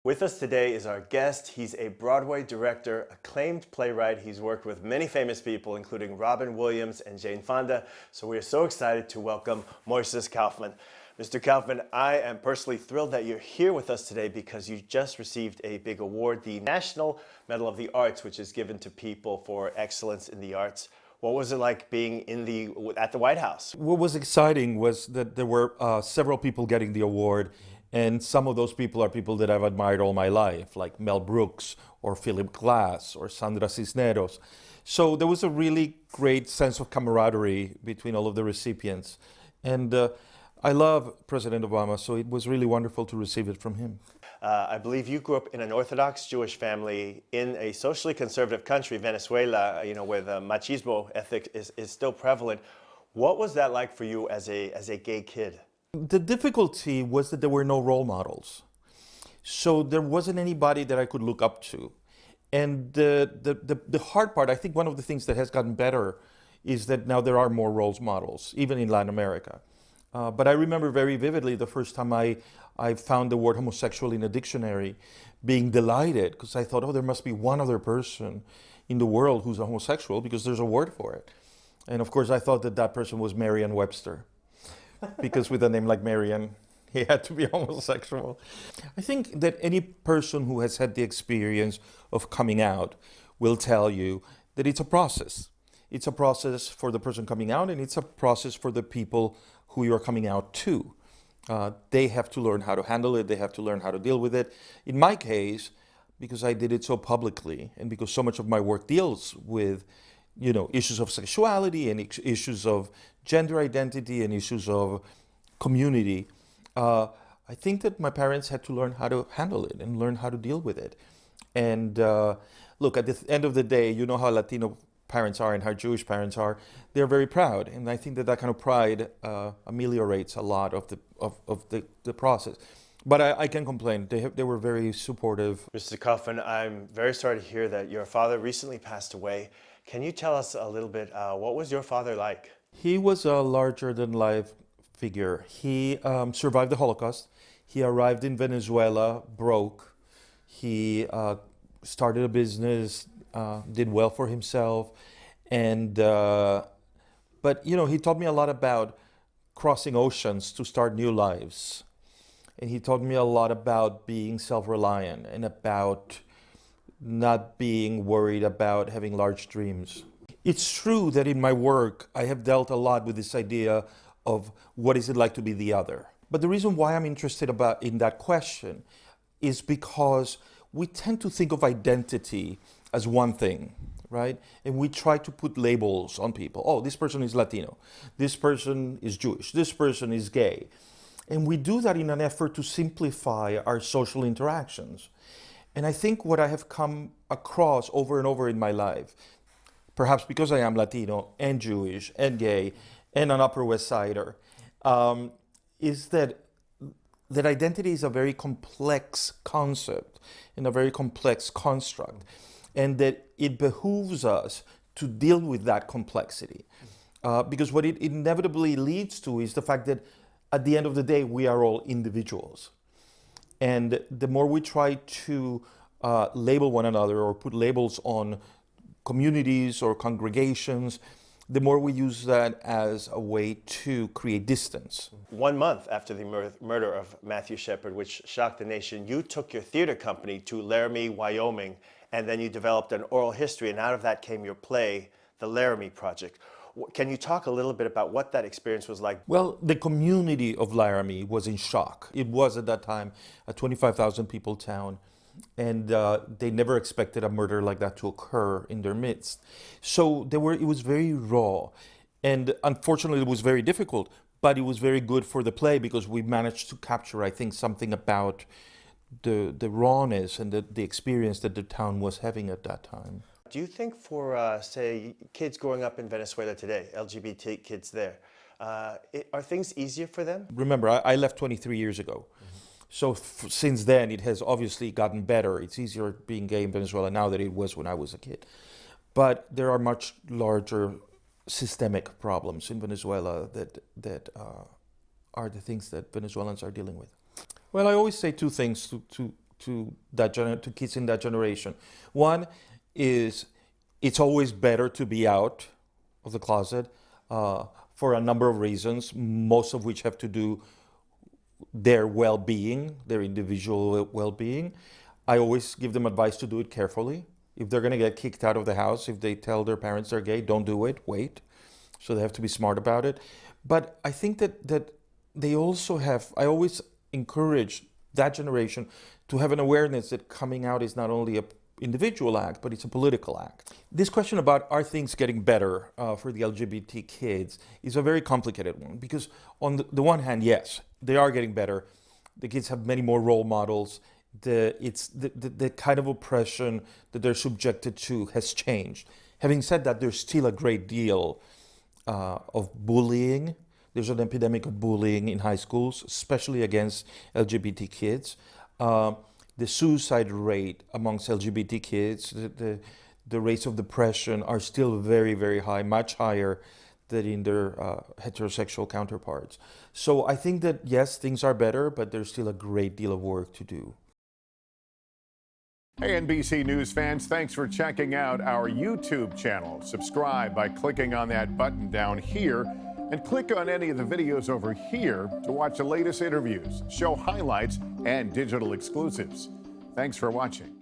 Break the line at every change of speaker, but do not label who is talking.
With us today is our guest. He's a Broadway director, acclaimed playwright. He's worked with many famous people, including Robin Williams and Jane Fonda. So we are so excited to welcome Moisés Kaufman. Mr. Kaufman, I am personally thrilled that you're here with us today because you just received a big award, the National Medal of the Arts, which is given to people for excellence in the arts. What was it like being at the White House?
What was exciting was that there were several people getting the award, and some of those people are people that I've admired all my life, like Mel Brooks or Philip Glass or Sandra Cisneros. So there was a really great sense of camaraderie between all of the recipients. And I love President Obama, so it was really wonderful to receive it from him.
I believe you grew up in an Orthodox Jewish family in a socially conservative country, Venezuela, where the machismo ethic is still prevalent. What was that like for you as a gay kid?
The difficulty was that there were no role models. So there wasn't anybody that I could look up to. And the hard part, I think one of the things that has gotten better is that now there are more role models, even in Latin America. But I remember very vividly the first time I found the word homosexual in a dictionary, being delighted because I thought, oh, there must be one other person in the world who's a homosexual because there's a word for it. And of course, I thought that that person was Merriam-Webster because with a name like Marian, he had to be homosexual. I think that any person who has had the experience of coming out will tell you that it's a process. It's a process for the person coming out, and it's a process for the people who you're coming out to. They have to learn how to handle it. They have to learn how to deal with it. In my case, because I did it so publicly, and because so much of my work deals with, issues of sexuality and issues of gender identity and issues of community, I think that my parents had to learn how to handle it and learn how to deal with it. And look, at the end of the day, you know how Latino parents are and how Jewish parents are. They're very proud, and I think that kind of pride ameliorates a lot of the process. But I can complain. They were very supportive.
Mr. Kaufman, I'm very sorry to hear that your father recently passed away. Can you tell us a little bit, what was your father like?
He was a larger-than-life figure. He survived the Holocaust. He arrived in Venezuela broke. He started a business, did well for himself, and but he taught me a lot about crossing oceans to start new lives, and he taught me a lot about being self-reliant and about not being worried about having large dreams. It's true that in my work I have dealt a lot with this idea of what is it like to be the other. But the reason why I'm interested in that question is because we tend to think of identity as one thing, right? And we try to put labels on people. Oh, this person is Latino. This person is Jewish. This person is gay. And we do that in an effort to simplify our social interactions. And I think what I have come across over and over in my life, perhaps because I am Latino and Jewish and gay and an Upper West Sider, is that identity is a very complex concept and a very complex construct, and that it behooves us to deal with that complexity. Because what it inevitably leads to is the fact that at the end of the day, we are all individuals. And the more we try to label one another or put labels on communities or congregations, the more we use that as a way to create distance.
1 month after the murder of Matthew Shepard, which shocked the nation, you took your theater company to Laramie, Wyoming, and then you developed an oral history, and out of that came your play, The Laramie Project. Can you talk a little bit about what that experience was like?
Well, the community of Laramie was in shock. It was at that time a 25,000 people town, and they never expected a murder like that to occur in their midst. So it was very raw, and unfortunately it was very difficult, but it was very good for the play because we managed to capture, I think, something about the rawness and the experience that the town was having at that time.
Do you think for, say, kids growing up in Venezuela today, LGBT kids there, are things easier for them?
Remember, I left 23 years ago. So since then, it has obviously gotten better. It's easier being gay in Venezuela now than it was when I was a kid. But there are much larger systemic problems in Venezuela that are the things that Venezuelans are dealing with. Well, I always say two things to to kids in that generation. One is it's always better to be out of the closet for a number of reasons, most of which have to do their well-being, their individual well-being. I always give them advice to do it carefully. If they're going to get kicked out of the house, if they tell their parents they're gay, don't do it, wait. So they have to be smart about it. But I think that they also have, I always encourage that generation to have an awareness that coming out is not only an individual act, but it's a political act. This question about are things getting better for the LGBT kids is a very complicated one, because on the one hand, yes, they are getting better. The kids have many more role models. The kind of oppression that they're subjected to has changed. Having said that, there's still a great deal of bullying. There's an epidemic of bullying in high schools, especially against LGBT kids. The suicide rate amongst LGBT kids, the rates of depression are still very, very high, much higher than in their heterosexual counterparts. So I think that, yes, things are better, but there's still a great deal of work to do.
Hey, NBC News fans, thanks for checking out our YouTube channel. Subscribe by clicking on that button down here, and click on any of the videos over here to watch the latest interviews, show highlights, and digital exclusives. Thanks for watching.